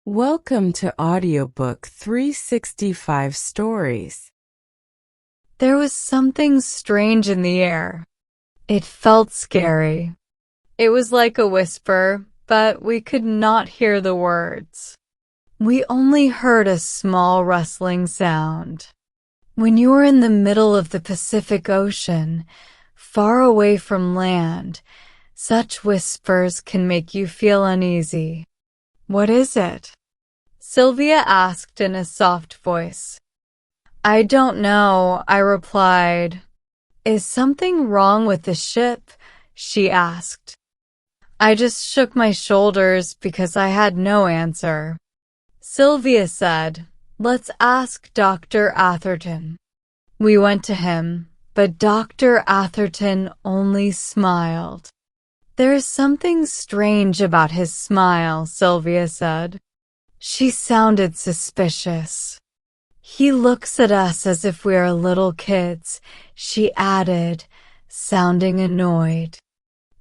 Welcome to Audiobook 365 Stories. There was something strange in the air. It felt scary. It was like a whisper, but we could not hear the words. We only heard a small rustling sound. When you are in the middle of the Pacific Ocean, far away from land, such whispers can make you feel uneasy. "What is it?" Sylvia asked in a soft voice. "I don't know," I replied. "Is something wrong with the ship?" she asked. I just shook my shoulders because I had no answer. Sylvia said, "Let's ask Dr. Atherton." We went to him, but Dr. Atherton only smiled. "There is something strange about his smile," Sylvia said. She sounded suspicious. "He looks at us as if we are little kids," she added, sounding annoyed.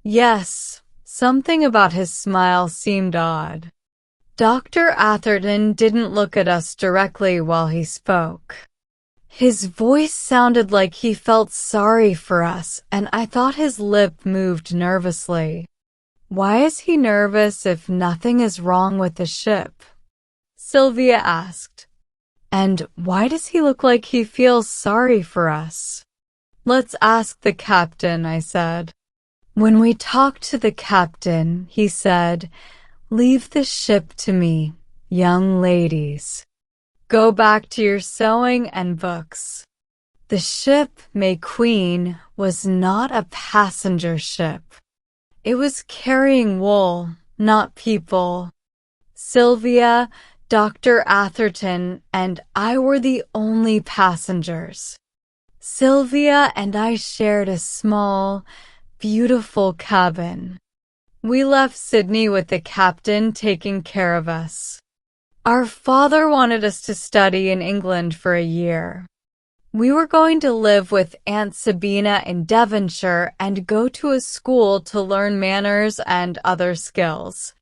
Yes, something about his smile seemed odd. Dr. Atherton didn't look at us directly while he spoke. His voice sounded like he felt sorry for us, and I thought his lip moved nervously. "Why is he nervous if nothing is wrong with the ship?" Sylvia asked. "And why does he look like he feels sorry for us?" "Let's ask the captain," I said. When we talked to the captain, he said, "Leave the ship to me, young ladies. Go back to your sewing and books." The ship, May Queen, was not a passenger ship. It was carrying wool, not people. Sylvia, Dr. Atherton, and I were the only passengers. Sylvia and I shared a small, beautiful cabin. We left Sydney with the captain taking care of us. Our father wanted us to study in England for a year. We were going to live with Aunt Sabina in Devonshire and go to a school to learn manners and other skills.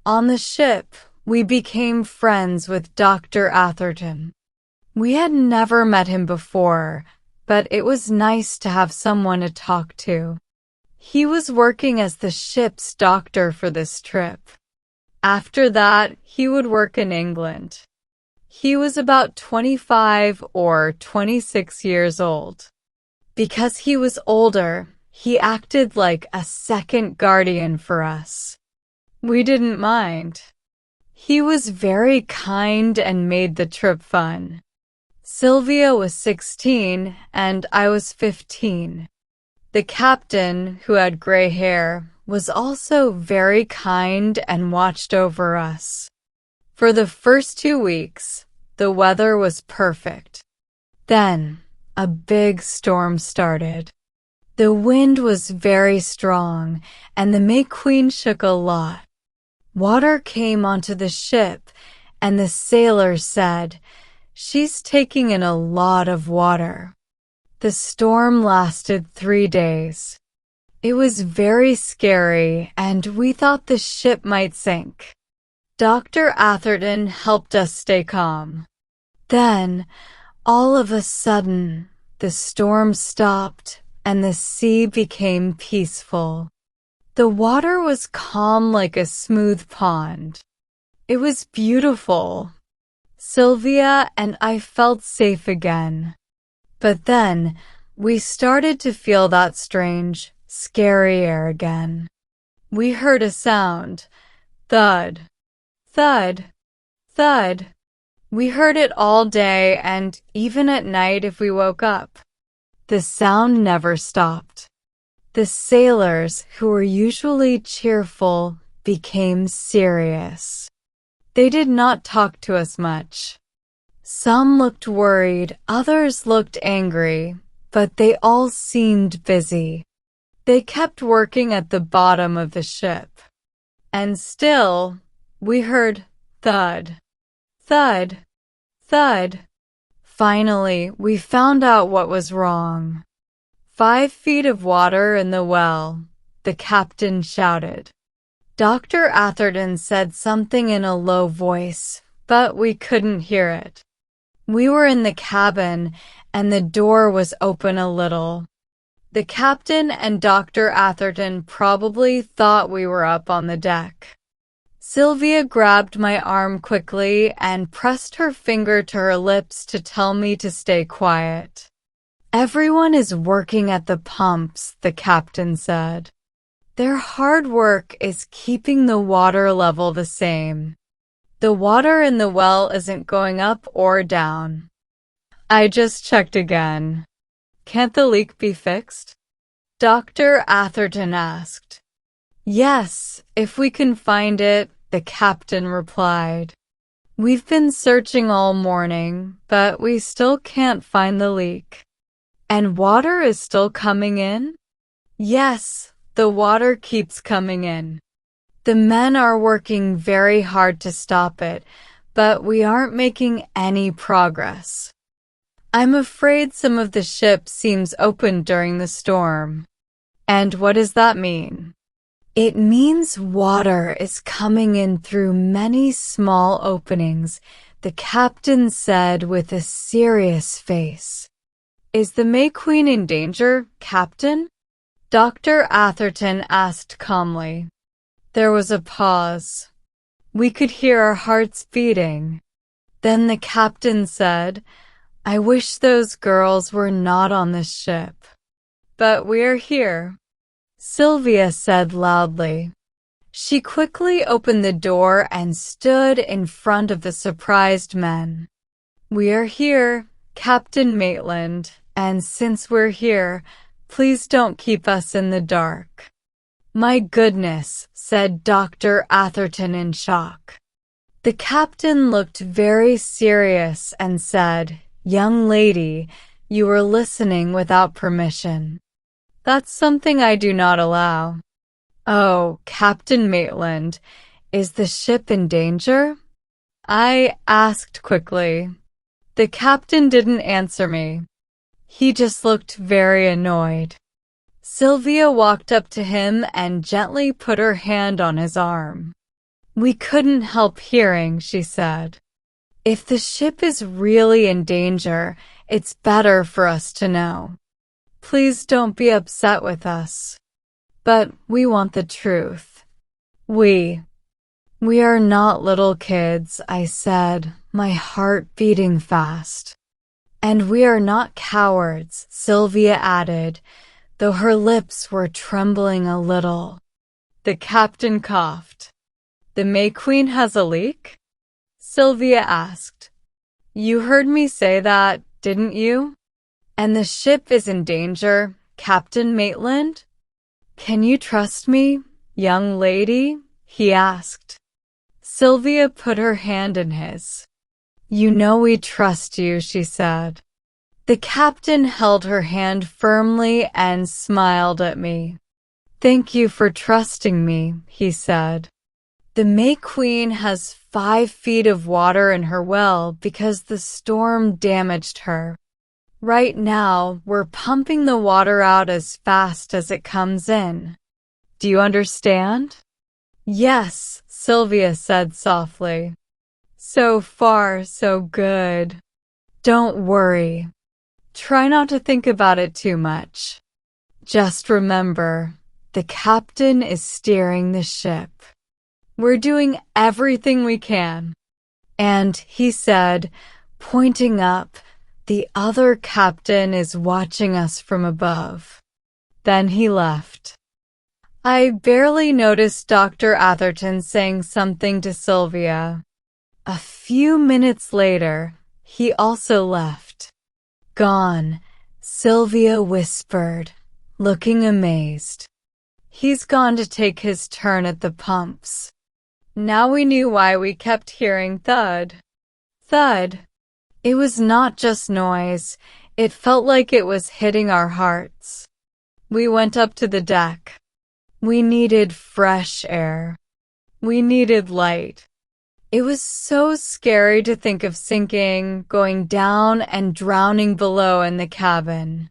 On the ship, we became friends with Dr. Atherton. We had never met him before, but it was nice to have someone to talk to. He was working as the ship's doctor for this trip. After that, he would work in England. He was about 25 or 26 years old. Because he was older, he acted like a second guardian for us. We didn't mind. He was very kind and made the trip fun. Sylvia was 16 and I was 15. The captain, who had gray hair, was also very kind and watched over us. For the first 2 weeks, the weather was perfect. Then, a big storm started. The wind was very strong, and the May Queen shook a lot. Water came onto the ship, and the sailors said, "She's taking in a lot of water." The storm lasted 3 days. It was very scary, and we thought the ship might sink. Dr. Atherton helped us stay calm. Then, all of a sudden, the storm stopped, and the sea became peaceful. The water was calm like a smooth pond. It was beautiful. Sylvia and I felt safe again. But then, we started to feel that strange, scary air again. We heard a sound. Thud. Thud. Thud. We heard it all day and even at night if we woke up. The sound never stopped. The sailors, who were usually cheerful, became serious. They did not talk to us much. Some looked worried, others looked angry, but they all seemed busy. They kept working at the bottom of the ship. And still, we heard thud, thud, thud. Finally, we found out what was wrong. 5 feet of water in the well, the captain shouted. Dr. Atherton said something in a low voice, but we couldn't hear it. We were in the cabin, and the door was open a little. The captain and Dr. Atherton probably thought we were up on the deck. Sylvia grabbed my arm quickly and pressed her finger to her lips to tell me to stay quiet. "Everyone is working at the pumps," the captain said. "Their hard work is keeping the water level the same. The water in the well isn't going up or down." I just checked again. "Can't the leak be fixed?" Dr. Atherton asked. "Yes, if we can find it," the captain replied. "We've been searching all morning, but we still can't find the leak." "And water is still coming in?" "Yes, the water keeps coming in. The men are working very hard to stop it, but we aren't making any progress. I'm afraid some of the ship seems open during the storm." "And what does that mean?" "It means water is coming in through many small openings," the captain said with a serious face. "Is the May Queen in danger, Captain?" Dr. Atherton asked calmly. There was a pause. We could hear our hearts beating. Then the captain said, "I wish those girls were not on this ship. But we're here," Sylvia said loudly. She quickly opened the door and stood in front of the surprised men. "We are here, Captain Maitland, and since we're here, please don't keep us in the dark." "My goodness," said Dr. Atherton in shock. The captain looked very serious and said, "Young lady, you were listening without permission. That's something I do not allow." "Oh, Captain Maitland, is the ship in danger?" I asked quickly. The captain didn't answer me. He just looked very annoyed. Sylvia walked up to him and gently put her hand on his arm. "We couldn't help hearing," she said. "If the ship is really in danger, it's better for us to know. Please don't be upset with us. But we want the truth." We are not little kids," I said, my heart beating fast. "And we are not cowards," Sylvia added, though her lips were trembling a little. The captain coughed. "The May Queen has a leak?" Sylvia asked. "You heard me say that, didn't you? And the ship is in danger, Captain Maitland? Can you trust me, young lady?" he asked. Sylvia put her hand in his. "You know we trust you," she said. The captain held her hand firmly and smiled at me. "Thank you for trusting me," he said. "The May Queen has 5 feet of water in her well because the storm damaged her. Right now, we're pumping the water out as fast as it comes in. Do you understand?" "Yes," Sylvia said softly. "So far, so good. Don't worry. Try not to think about it too much. Just remember, the captain is steering the ship. We're doing everything we can." And he said, pointing up, "The other captain is watching us from above." Then he left. I barely noticed Dr. Atherton saying something to Sylvia. A few minutes later, he also left. "Gone," Sylvia whispered, looking amazed. "He's gone to take his turn at the pumps." Now we knew why we kept hearing thud. Thud. It was not just noise. It felt like it was hitting our hearts. We went up to the deck. We needed fresh air. We needed light. It was so scary to think of sinking, going down, and drowning below in the cabin.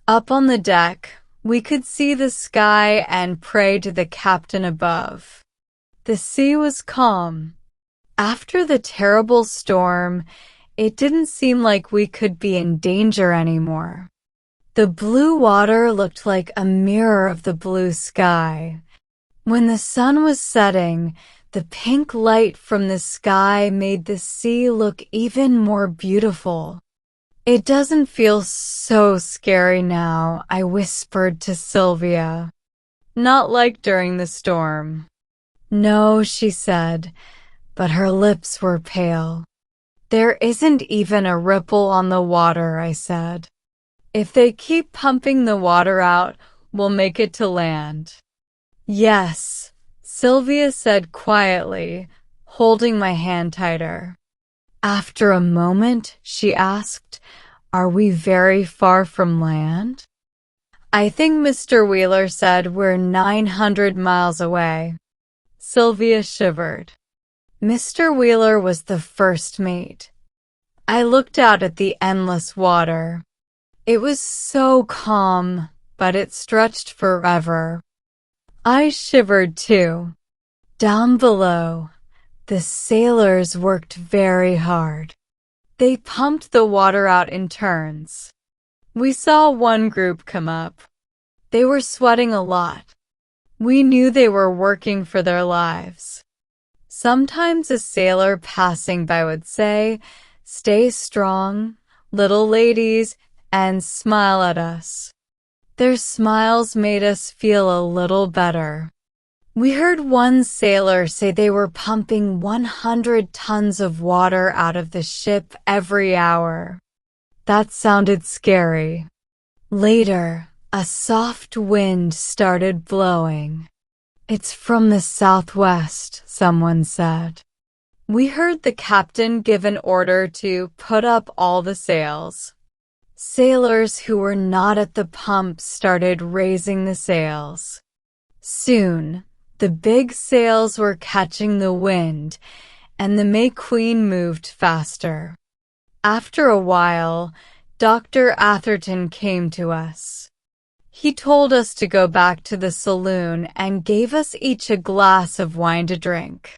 Up on the deck, we could see the sky and pray to the captain above. The sea was calm. After the terrible storm, it didn't seem like we could be in danger anymore. The blue water looked like a mirror of the blue sky. When the sun was setting, the pink light from the sky made the sea look even more beautiful. It doesn't feel so scary now, I whispered to Sylvia. Not like during the storm. No, she said, but her lips were pale. There isn't even a ripple on the water, I said. If they keep pumping the water out, we'll make it to land. Yes, Sylvia said quietly, holding my hand tighter. After a moment, she asked, "Are we very far from land?" "I think Mr. Wheeler said we're 900 miles away." Sylvia shivered. Mr. Wheeler was the first mate. I looked out at the endless water. It was so calm, but it stretched forever. I shivered too. Down below, the sailors worked very hard. They pumped the water out in turns. We saw one group come up. They were sweating a lot. We knew they were working for their lives. Sometimes a sailor passing by would say, "Stay strong, little ladies," and smile at us. Their smiles made us feel a little better. We heard one sailor say they were pumping 100 tons of water out of the ship every hour. That sounded scary. Later, a soft wind started blowing. "It's from the southwest," someone said. We heard the captain give an order to put up all the sails. Sailors who were not at the pump started raising the sails. Soon, the big sails were catching the wind, and the May Queen moved faster. After a while, Dr. Atherton came to us. He told us to go back to the saloon and gave us each a glass of wine to drink.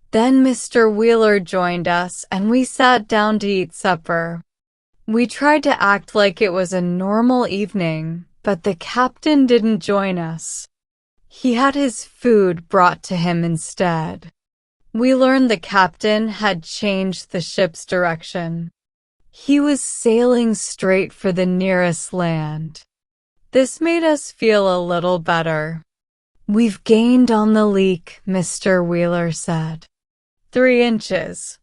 Then Mr. Wheeler joined us and we sat down to eat supper. We tried to act like it was a normal evening, but the captain didn't join us. He had his food brought to him instead. We learned the captain had changed the ship's direction. He was sailing straight for the nearest land. This made us feel a little better. "We've gained on the leak," Mr. Wheeler said. 3 inches.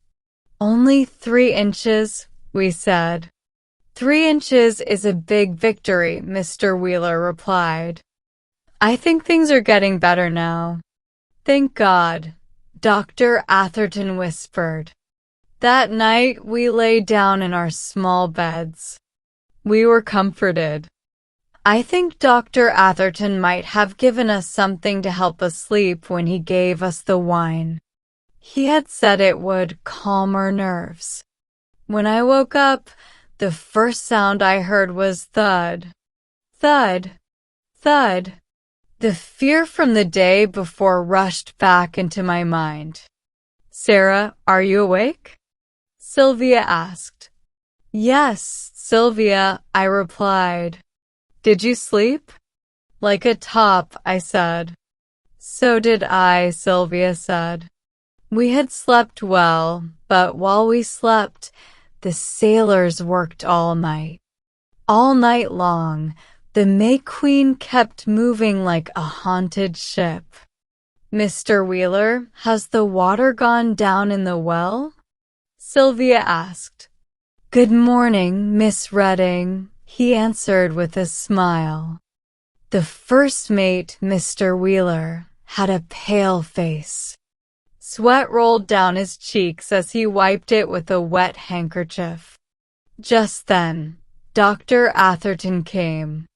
"Only 3 inches," we said. 3 inches is a big victory, Mr. Wheeler replied. "I think things are getting better now." "Thank God," Dr. Atherton whispered. That night, we lay down in our small beds. We were comforted. I think Dr. Atherton might have given us something to help us sleep when he gave us the wine. He had said it would calm our nerves. When I woke up, the first sound I heard was thud. Thud. Thud. The fear from the day before rushed back into my mind. "Sarah, are you awake?" Sylvia asked. "Yes, Sylvia," I replied. "Did you sleep?" "Like a top," I said. "So did I," Sylvia said. We had slept well, but while we slept, the sailors worked all night. All night long, the May Queen kept moving like a haunted ship. "Mr. Wheeler, has the water gone down in the well?" Sylvia asked. "Good morning, Miss Redding," he answered with a smile. The first mate, Mr. Wheeler, had a pale face. Sweat rolled down his cheeks as he wiped it with a wet handkerchief. Just then, Dr. Atherton came.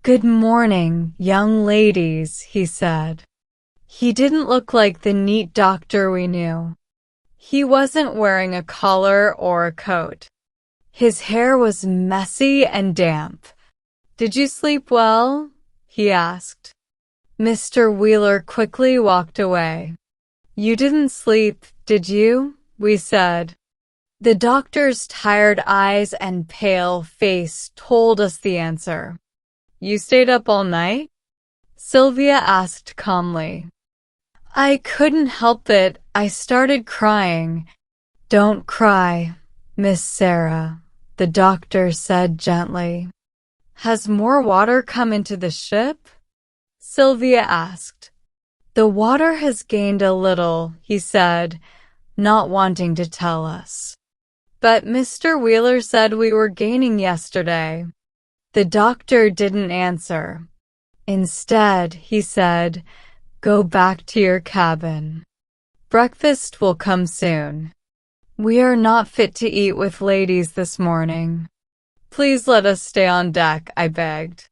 "Good morning, young ladies," he said. He didn't look like the neat doctor we knew. He wasn't wearing a collar or a coat. His hair was messy and damp. "Did you sleep well?" he asked. Mr. Wheeler quickly walked away. You didn't sleep, did you? We said. The doctor's tired eyes and pale face told us the answer. You stayed up all night? Sylvia asked calmly. I couldn't help it. I started crying. Don't cry, Miss Sarah, the doctor said gently. Has more water come into the ship? Sylvia asked. The water has gained a little, he said, not wanting to tell us. But Mr. Wheeler said we were gaining yesterday. The doctor didn't answer. Instead, he said, go back to your cabin. Breakfast will come soon. We are not fit to eat with ladies this morning. Please let us stay on deck, I begged.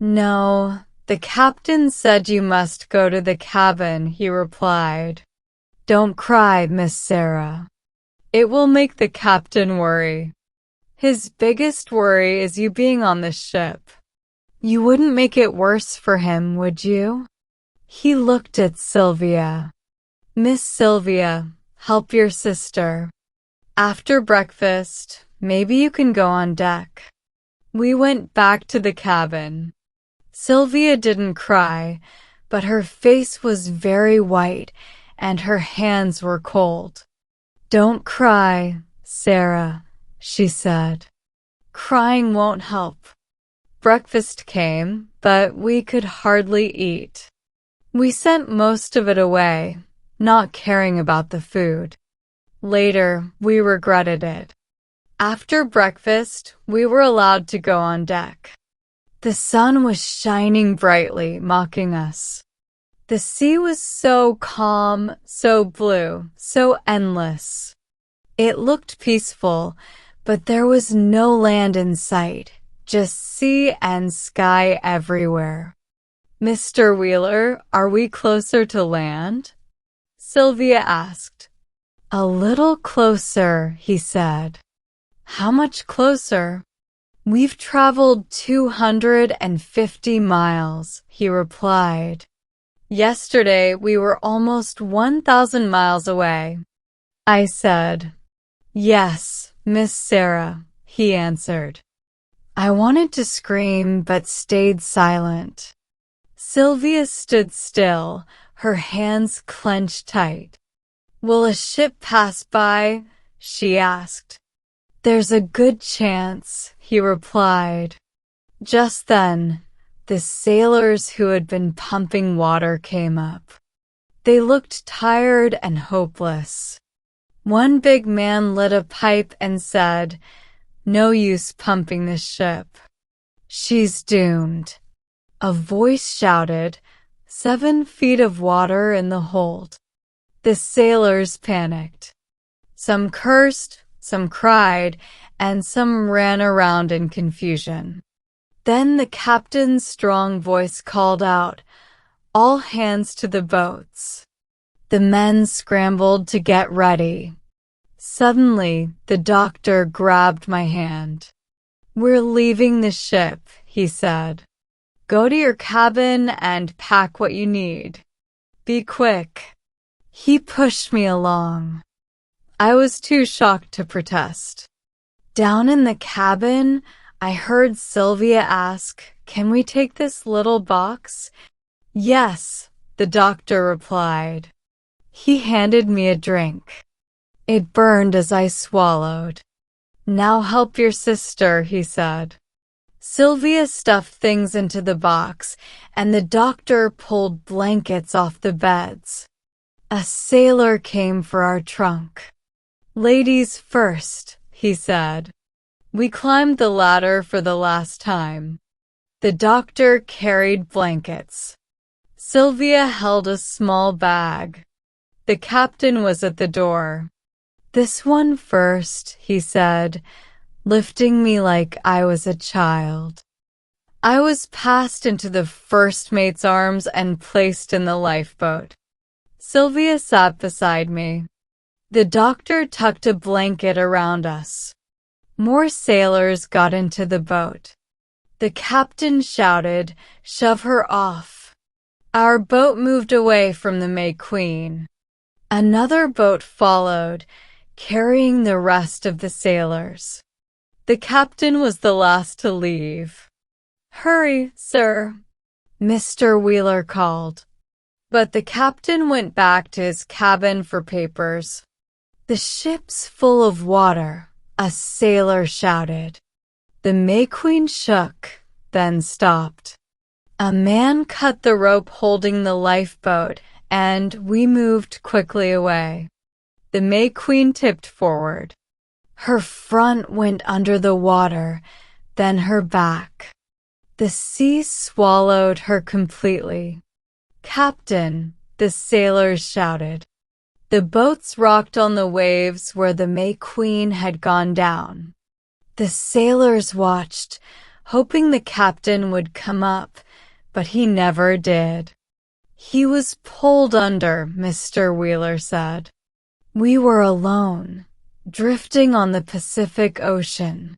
No, the captain said you must go to the cabin, he replied. Don't cry, Miss Sarah. It will make the captain worry. His biggest worry is you being on the ship. You wouldn't make it worse for him, would you? He looked at Sylvia. Miss Sylvia, help your sister. After breakfast, maybe you can go on deck. We went back to the cabin. Sylvia didn't cry, but her face was very white and her hands were cold. Don't cry, Sarah, she said. Crying won't help. Breakfast came, but we could hardly eat. We sent most of it away, not caring about the food. Later, we regretted it. After breakfast, we were allowed to go on deck. The sun was shining brightly, mocking us. The sea was so calm, so blue, so endless. It looked peaceful, but there was no land in sight, just sea and sky everywhere. Mr. Wheeler, are we closer to land? Sylvia asked. A little closer, he said. How much closer? We've traveled 250 miles, he replied. Yesterday we were almost 1,000 miles away. I said. Yes, Miss Sarah, he answered. I wanted to scream but stayed silent. Sylvia stood still, her hands clenched tight. Will a ship pass by? She asked. There's a good chance, he replied. Just then, the sailors who had been pumping water came up. They looked tired and hopeless. One big man lit a pipe and said, No use pumping this ship. She's doomed. A voice shouted, 7 feet of water in the hold. The sailors panicked. Some cursed, some cried, and some ran around in confusion. Then the captain's strong voice called out, All hands to the boats. The men scrambled to get ready. Suddenly, the doctor grabbed my hand. We're leaving the ship, he said. Go to your cabin and pack what you need. Be quick. He pushed me along. I was too shocked to protest. Down in the cabin, I heard Sylvia ask, Can we take this little box? Yes, the doctor replied. He handed me a drink. It burned as I swallowed. Now help your sister, he said. Sylvia stuffed things into the box, and the doctor pulled blankets off the beds. A sailor came for our trunk. Ladies first, he said. We climbed the ladder for the last time. The doctor carried blankets. Sylvia held a small bag. The captain was at the door. This one first, he said, lifting me like I was a child. I was passed into the first mate's arms and placed in the lifeboat. Sylvia sat beside me. The doctor tucked a blanket around us. More sailors got into the boat. The captain shouted, Shove her off. Our boat moved away from the May Queen. Another boat followed, carrying the rest of the sailors. The captain was the last to leave. "Hurry, sir," Mr. Wheeler called. But the captain went back to his cabin for papers. "The ship's full of water," a sailor shouted. The May Queen shook, then stopped. A man cut the rope holding the lifeboat, and we moved quickly away. The May Queen tipped forward. Her front went under the water, then her back. The sea swallowed her completely. "Captain," the sailors shouted. The boats rocked on the waves where the May Queen had gone down. The sailors watched, hoping the captain would come up, but he never did. "He was pulled under," Mr. Wheeler said. We were alone, drifting on the Pacific Ocean.